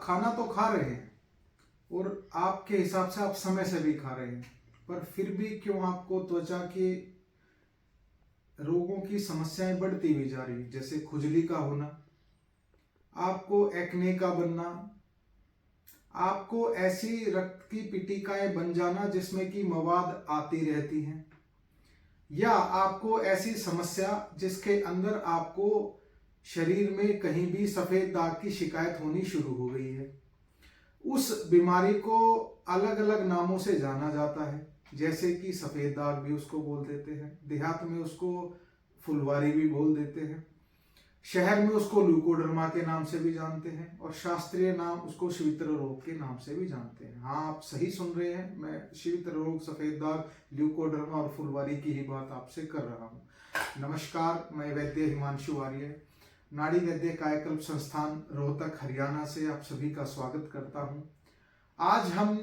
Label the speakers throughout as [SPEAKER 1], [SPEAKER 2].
[SPEAKER 1] खाना तो खा रहे हैं और आपके हिसाब से आप समय से भी खा रहे हैं, पर फिर भी क्यों आपको त्वचा के रोगों की समस्याएं बढ़ती हुई जा रही है, जैसे खुजली का होना, आपको एक्ने का बनना, आपको ऐसी रक्त की पिटिकाएं बन जाना जिसमें कि मवाद आती रहती हैं, या आपको ऐसी समस्या जिसके अंदर आपको शरीर में कहीं भी सफेद दाग की शिकायत होनी शुरू हो गई है। उस बीमारी को अलग अलग नामों से जाना जाता है, जैसे कि सफेद दाग भी उसको बोल देते हैं, देहात में उसको फुलवारी भी बोल देते हैं, शहर में उसको ल्यूकोडर्मा के नाम से भी जानते हैं, और शास्त्रीय नाम उसको श्वेत रोग के नाम से भी जानते हैं। हाँ, आप सही सुन रहे हैं, मैं श्वेत रोग, सफेद दाग, ल्यूकोडर्मा और फुलवारी की ही बात आपसे कर रहा हूँ। नमस्कार, मैं वैद्य हिमांशु आर्य, नाड़ी वैद्य कायाकल्प संस्थान रोहतक हरियाणा से आप सभी का स्वागत करता हूँ। आज हम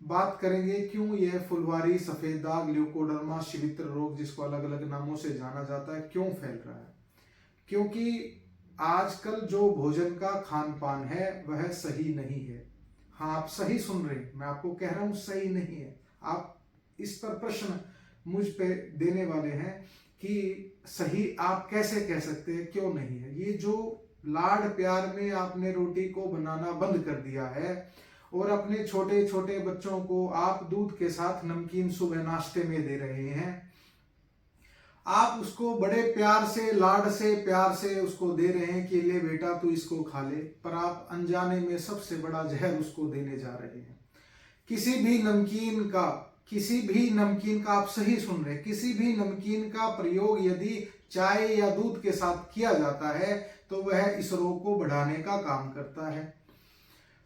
[SPEAKER 1] बात करेंगे क्यों यह फुलवारी, सफेद दाग, ल्यूकोडर्मा, श्वेत रोग, जिसको अलग अलग नामों से जाना जाता है, क्यों फैल रहा है। क्योंकि आजकल जो भोजन का खान पान है वह सही नहीं है। हाँ, आप सही सुन रहे हैं, मैं आपको कह रहा हूं सही नहीं है। आप इस पर प्रश्न मुझ पे देने वाले हैं कि सही आप कैसे कह सकते हैं, क्यों नहीं है। ये जो लाड प्यार में आपने रोटी को बनाना बंद कर दिया है और अपने छोटे छोटे बच्चों को आप दूध के साथ नमकीन सुबह नाश्ते में दे रहे हैं, आप उसको बड़े प्यार से, लाड से, प्यार से उसको दे रहे हैं कि ले बेटा तू इसको खा ले, पर आप अनजाने में सबसे बड़ा जहर उसको देने जा रहे हैं। किसी भी नमकीन का आप सही सुन रहे हैं, किसी भी नमकीन का प्रयोग यदि चाय या दूध के साथ किया जाता है तो वह इस रोग को बढ़ाने का काम करता है।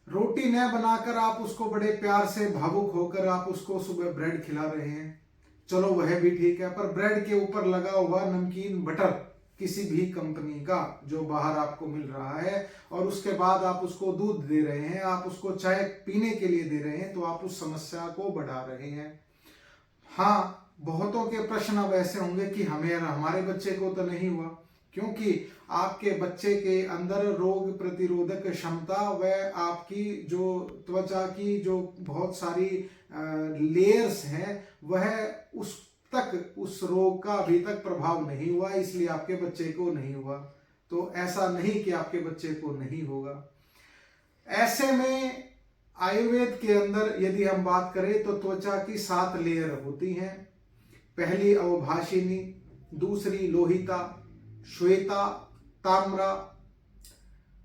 [SPEAKER 1] रोटी न बनाकर आप उसको बड़े प्यार से, भावुक होकर आप उसको सुबह ब्रेड खिला रहे हैं, चलो वह भी ठीक है, पर ब्रेड के ऊपर लगा हुआ नमकीन बटर किसी भी कंपनी का जो बाहर आपको मिल रहा है, और उसके बाद आप उसको दूध दे रहे हैं, आप उसको चाय पीने के लिए दे रहे हैं, तो आप उस समस्या को बढ़ा रहे हैं। हाँ, बहुतों के प्रश्न अब ऐसे होंगे कि हमारे बच्चे को तो नहीं हुआ, क्योंकि आपके बच्चे के अंदर रोग प्रतिरोधक क्षमता व आपकी जो त्वचा की जो बहुत सारी लेयर्स हैं वह उस रोग का अभी तक प्रभाव नहीं हुआ, इसलिए आपके बच्चे को नहीं हुआ। तो ऐसा नहीं कि आपके बच्चे को नहीं होगा। ऐसे में आयुर्वेद के अंदर यदि हम बात करें तो त्वचा की 7 लेयर होती हैं। पहली अवभाषिनी, दूसरी लोहिता, श्वेता, ताम्रा,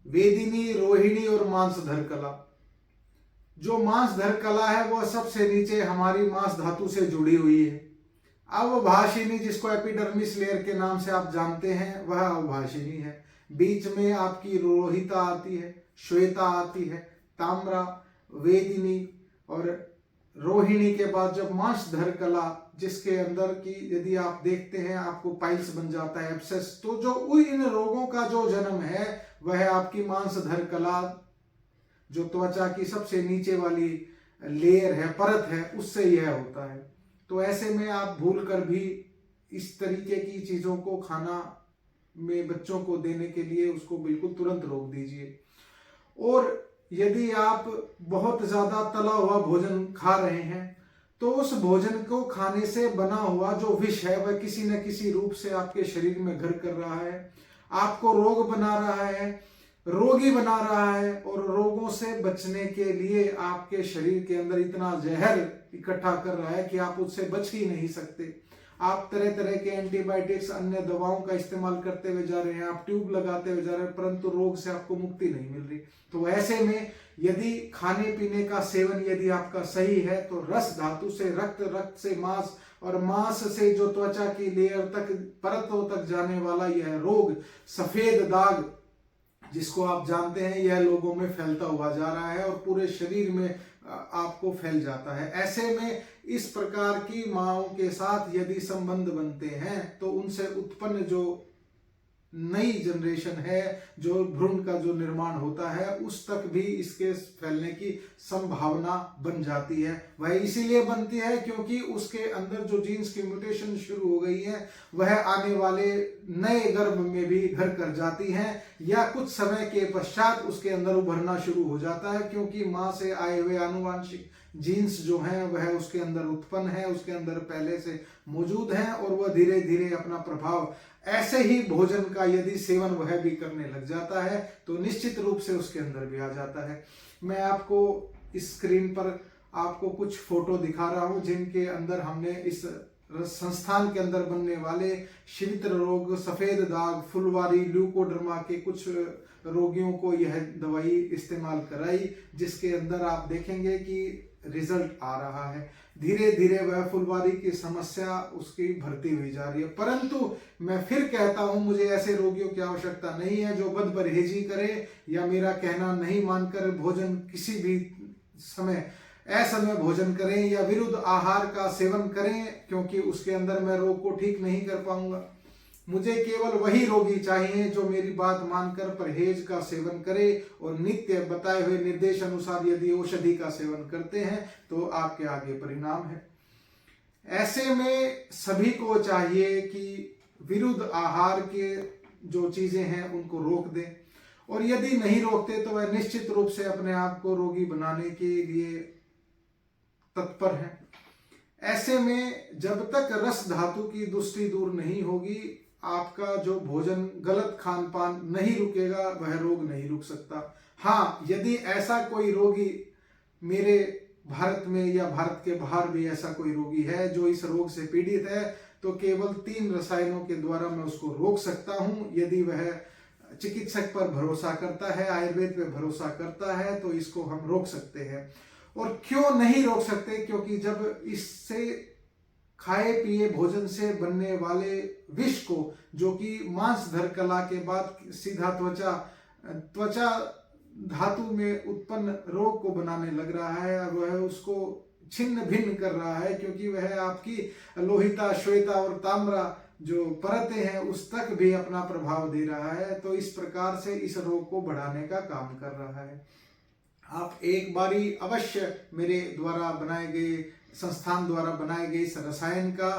[SPEAKER 1] वेदिनी, रोहिणी और मांसधर कला। जो मांसधर कला है वह सबसे नीचे हमारी मांस धातु से जुड़ी हुई है। अवभाषिनी, जिसको एपिडर्मिस लेयर के नाम से आप जानते हैं, वह अवभाषिनी है। बीच में आपकी लोहिता आती है, श्वेता आती है, ताम्रा, वेदिनी और रोहिणी के बाद जब मांसधर कला, जिसके अंदर की यदि आप देखते हैं आपको पाइल्स बन जाता है, एब्सेस, तो जो इन रोगों का जो जन्म है वह आपकी मांसधर कला, जो त्वचा की सबसे नीचे वाली लेयर है, परत है, उससे यह होता है। तो ऐसे में आप भूल कर भी इस तरीके की चीजों को खाना में बच्चों को देने के लिए उसको बिल्कुल तुरंत रोक दीजिए। और यदि आप बहुत ज्यादा तला हुआ भोजन खा रहे हैं तो उस भोजन को खाने से बना हुआ जो विष है वह किसी न किसी रूप से आपके शरीर में घर कर रहा है, आपको रोग बना रहा है, रोगी बना रहा है, और रोगों से बचने के लिए आपके शरीर के अंदर इतना जहर इकट्ठा कर रहा है कि आप उससे बच ही नहीं सकते। आप तरह तरह के एंटीबायोटिक्स, अन्य दवाओं का इस्तेमाल करते हुए जा रहे हैं, आप ट्यूब लगाते हुए जा रहे हैं, परंतु रोग से आपको मुक्ति नहीं मिल रही। तो ऐसे में यदि खाने पीने का सेवन यदि आपका सही है तो रस धातु से रक्त, रक्त से मांस और मांस से जो त्वचा की लेयर तक, परतों तक जाने वाला यह रोग, सफेद दाग जिसको आप जानते हैं, यह लोगों में फैलता हुआ जा रहा है और पूरे शरीर में आपको फैल जाता है। ऐसे में इस प्रकार की माओं के साथ यदि संबंध बनते हैं तो उनसे उत्पन्न जो नई जनरेशन है, जो भ्रूण का जो निर्माण होता है उस तक भी इसके फैलने की संभावना बन जाती है। वह इसीलिए बनती है क्योंकि उसके अंदर जो जीन्स की म्यूटेशन शुरू हो गई है वह आने वाले नए गर्भ में भी घर कर जाती हैं, या कुछ समय के पश्चात उसके अंदर उभरना शुरू हो जाता है, क्योंकि माँ से आए हुए आनुवांशिक जीन्स जो हैं वह उसके अंदर उत्पन्न है, उसके अंदर पहले से मौजूद हैं, और वह धीरे धीरे अपना प्रभाव ऐसे ही भोजन का यदि सेवन वह भी करने लग जाता है तो निश्चित रूप से उसके अंदर भी आ जाता है। मैं आपको इस स्क्रीन पर आपको कुछ फोटो दिखा रहा हूं जिनके अंदर हमने इस संस्थान के अंदर बनने वाले शीघ्र रोग, सफेद दाग, फुलवारी, ल्यूकोडर्मा के कुछ रोगियों को यह दवाई इस्तेमाल कराई, जिसके अंदर आप देखेंगे कि रिजल्ट आ रहा है। धीरे धीरे वह फुलवारी की समस्या उसकी भरती हुई जा रही है। परंतु मैं फिर कहता हूं, मुझे ऐसे रोगियों की आवश्यकता नहीं है जो बद परहेजी करे या मेरा कहना नहीं मानकर भोजन किसी भी समय असमय भोजन करें या विरुद्ध आहार का सेवन करें, क्योंकि उसके अंदर मैं रोग को ठीक नहीं कर पाऊंगा। मुझे केवल वही रोगी चाहिए जो मेरी बात मानकर परहेज का सेवन करे और नित्य बताए हुए निर्देश अनुसार यदि औषधि का सेवन करते हैं तो आपके आगे परिणाम है। ऐसे में सभी को चाहिए कि विरुद्ध आहार के जो चीजें हैं उनको रोक दें, और यदि नहीं रोकते तो वह निश्चित रूप से अपने आप को रोगी बनाने के लिए तत्पर हैं। ऐसे में जब तक रस धातु की दुष्टि दूर नहीं होगी, आपका जो भोजन गलत खान पान नहीं रुकेगा, वह रोग नहीं रुक सकता। हाँ, यदि ऐसा कोई रोगी मेरे भारत में या भारत के बाहर भी ऐसा कोई रोगी है जो इस रोग से पीड़ित है, तो केवल 3 रसायनों के द्वारा मैं उसको रोक सकता हूँ। यदि वह चिकित्सक पर भरोसा करता है, आयुर्वेद पे भरोसा करता है, तो इसको हम रोक सकते हैं। और क्यों नहीं रोक सकते? क्योंकि जब इससे खाए पिए भोजन से बनने वाले विष को, जो कि मांसधर कला के बाद सीधा त्वचा धातु में उत्पन्न रोग को बनाने लग रहा है, और वह उसको छिन्न भिन्न कर रहा है, क्योंकि वह आपकी लोहिता, श्वेता और ताम्रा जो परतें हैं उस तक भी अपना प्रभाव दे रहा है। तो इस प्रकार से इस रोग को बढ़ाने का काम कर रहा है। आप एक बारी अवश्य मेरे द्वारा बनाए गए, संस्थान द्वारा बनाए गए इस रसायन का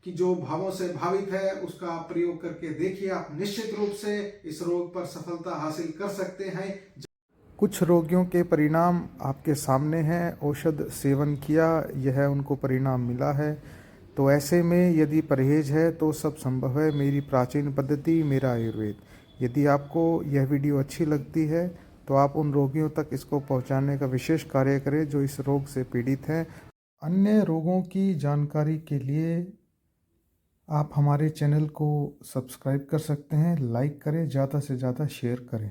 [SPEAKER 1] कि जो भावों से भावित है उसका प्रयोग करके देखिए, आप निश्चित रूप से इस रोग पर सफलता हासिल कर सकते हैं।
[SPEAKER 2] कुछ रोगियों के परिणाम आपके सामने हैं। औषध सेवन किया, यह उनको परिणाम मिला है। तो ऐसे में यदि परहेज है तो सब संभव है। मेरी प्राचीन पद्धति, मेरा आयुर्वेद। यदि आपको यह वीडियो अच्छी लगती है तो आप उन रोगियों तक इसको पहुंचाने का विशेष कार्य करें जो इस रोग से पीड़ित हैं। अन्य रोगों की जानकारी के लिए आप हमारे चैनल को सब्सक्राइब कर सकते हैं, लाइक करें, ज़्यादा से ज़्यादा शेयर करें।